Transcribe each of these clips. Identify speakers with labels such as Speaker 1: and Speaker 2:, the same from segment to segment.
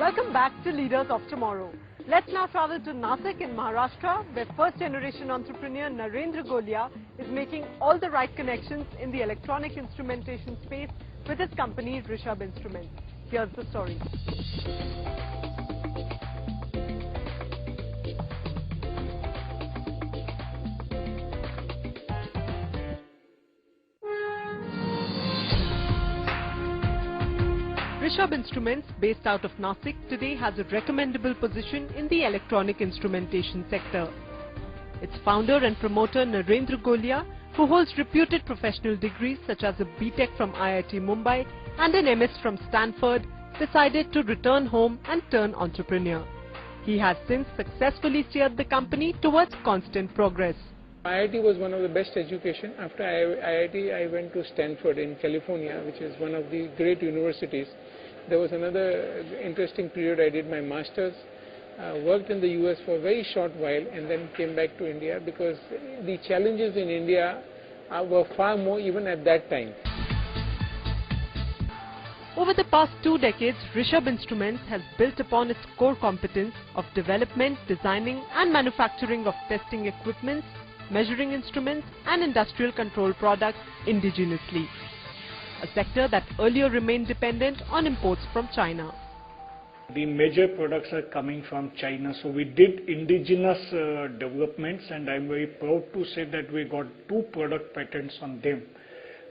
Speaker 1: Welcome back to Leaders of Tomorrow. Let's now travel to Nashik in Maharashtra, where first-generation entrepreneur Narendra Goliya is making all the right connections in the electronic instrumentation space with his company Rishabh Instruments. Here's the story. Rishabh Instruments, based out of Nashik, today has a recommendable position in the electronic instrumentation sector. Its founder and promoter Narendra Goliya, who holds reputed professional degrees such as a B.Tech from IIT Mumbai and an MS from Stanford, decided to return home and turn entrepreneur. He has since successfully steered the company towards constant progress.
Speaker 2: IIT was one of the best education. After IIT, I went to Stanford in California, which is one of the great universities. There was another interesting period. I did my master's, worked in the US for a very short while, and then came back to India because the challenges in India were far more even at that time.
Speaker 1: Over the past 2 decades, Rishabh Instruments has built upon its core competence of development, designing and manufacturing of testing equipment, measuring instruments and industrial control products indigenously, a sector that earlier remained dependent on imports from China.
Speaker 3: The major products are coming from China, so we did indigenous developments, and I'm very proud to say that we got 2 product patents on them,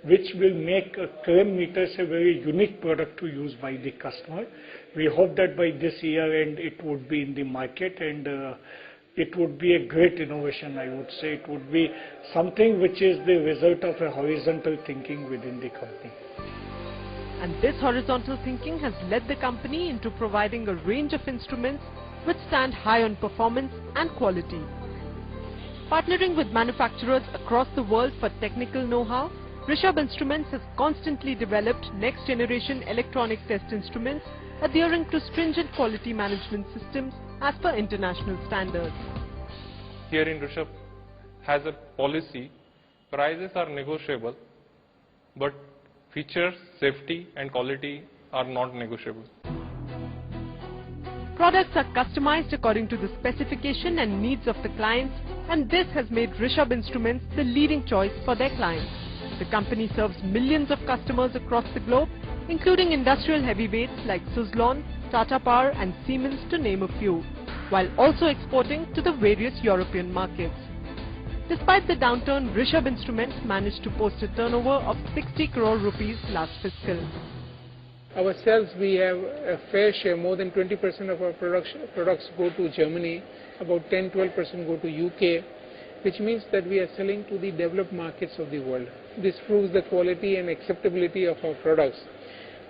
Speaker 3: which will make current meters a very unique product to use by the customer. We hope that by this year end it would be in the market, and it would be a great innovation. I would say it would be something which is the result of a horizontal thinking within the company.
Speaker 1: And this horizontal thinking has led the company into providing a range of instruments which stand high on performance and quality. Partnering with manufacturers across the world for technical know-how, Rishabh Instruments has constantly developed next-generation electronic test instruments adhering to stringent quality management systems as per international standards.
Speaker 4: Here in Rishabh has a policy, prices are negotiable, but features, safety and quality are not negotiable.
Speaker 1: Products are customized according to the specification and needs of the clients, and this has made Rishabh Instruments the leading choice for their clients. The company serves millions of customers across the globe, including industrial heavyweights like Suzlon, Tata Power and Siemens, to name a few, while also exporting to the various European markets. Despite the downturn, Rishabh Instruments managed to post a turnover of 60 crore rupees last fiscal.
Speaker 2: Ourselves, we have a fair share. More than 20% of our products go to Germany, about 10-12% go to UK, which means that we are selling to the developed markets of the world. This proves the quality and acceptability of our products.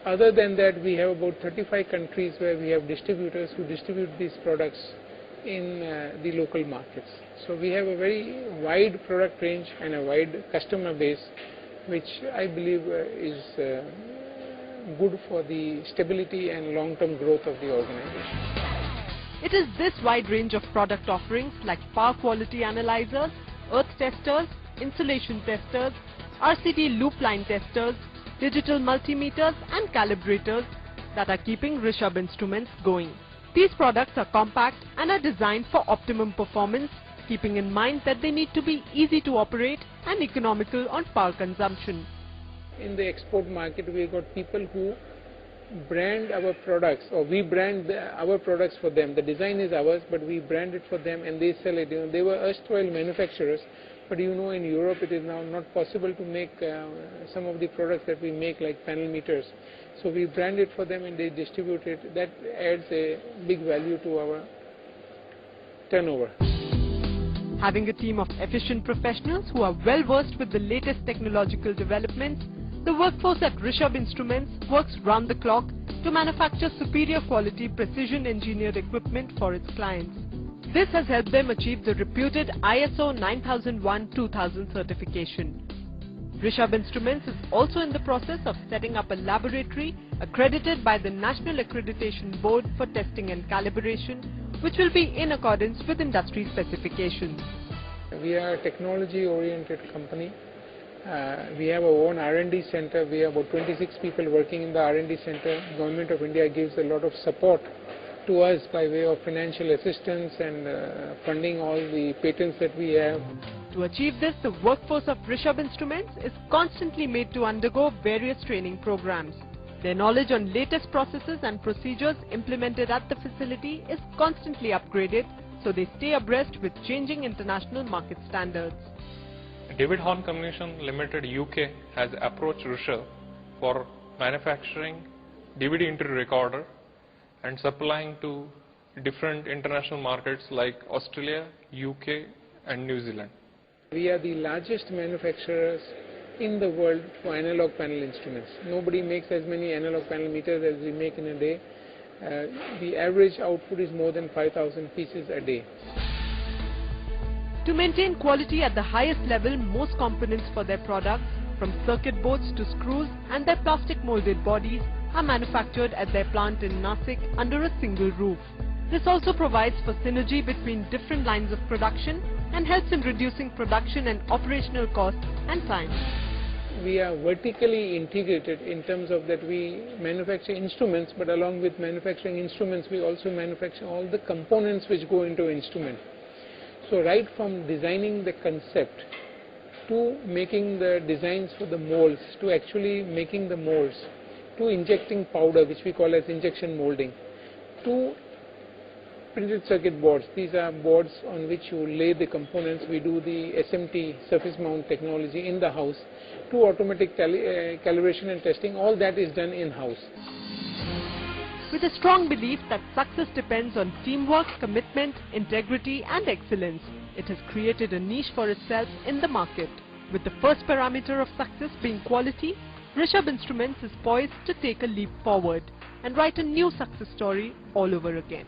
Speaker 2: Other than that, we have about 35 countries where we have distributors who distribute these products in the local markets. So we have a very wide product range and a wide customer base, which I believe is good for the stability and long-term growth of the organization.
Speaker 1: It is this wide range of product offerings like power quality analyzers, earth testers, insulation testers, RCD loop line testers, digital multimeters and calibrators that are keeping Rishabh Instruments going. These products are compact and are designed for optimum performance, keeping in mind that they need to be easy to operate and economical on power consumption.
Speaker 2: In the export market, we got people who brand our products, or we brand our products for them. The design is ours, but we brand it for them and they sell it. They were erstwhile manufacturers, but in Europe it is now not possible to make some of the products that we make, like panel meters. So we brand it for them and they distribute it. That adds a big value to our turnover.
Speaker 1: Having a team of efficient professionals who are well versed with the latest technological developments, the workforce at Rishabh Instruments works round the clock to manufacture superior quality precision engineered equipment for its clients. This has helped them achieve the reputed ISO 9001-2000 certification. Rishabh Instruments is also in the process of setting up a laboratory accredited by the National Accreditation Board for Testing and Calibration, which will be in accordance with industry specifications.
Speaker 2: We are a technology-oriented company. We have our own R&D center. We have about 26 people working in the R&D center. Government of India gives a lot of support to us by way of financial assistance and funding all the patents that we have.
Speaker 1: To achieve this, the workforce of Rishabh Instruments is constantly made to undergo various training programs. Their knowledge on latest processes and procedures implemented at the facility is constantly upgraded, so they stay abreast with changing international market standards.
Speaker 4: David Horn Communication Limited UK has approached Rishabh for manufacturing DVD interior recorder and supplying to different international markets like Australia, UK and New Zealand.
Speaker 2: We are the largest manufacturers in the world for analog panel instruments. Nobody makes as many analog panel meters as we make in a day. The average output is more than 5,000 pieces a day.
Speaker 1: To maintain quality at the highest level, most components for their products, from circuit boards to screws and their plastic molded bodies, are manufactured at their plant in Nasik under a single roof. This also provides for synergy between different lines of production and helps in reducing production and operational costs and time.
Speaker 2: We are vertically integrated in terms of that we manufacture instruments, but along with manufacturing instruments, we also manufacture all the components which go into instrument. So right from designing the concept to making the designs for the molds, to actually making the molds, to injecting powder, which we call as injection molding, to printed circuit boards. These are boards on which you lay the components. We do the SMT, surface mount technology, in the house, to automatic calibration and testing. All that is done in-house.
Speaker 1: With a strong belief that success depends on teamwork, commitment, integrity and excellence, it has created a niche for itself in the market. With the first parameter of success being quality, Rishabh Instruments is poised to take a leap forward and write a new success story all over again.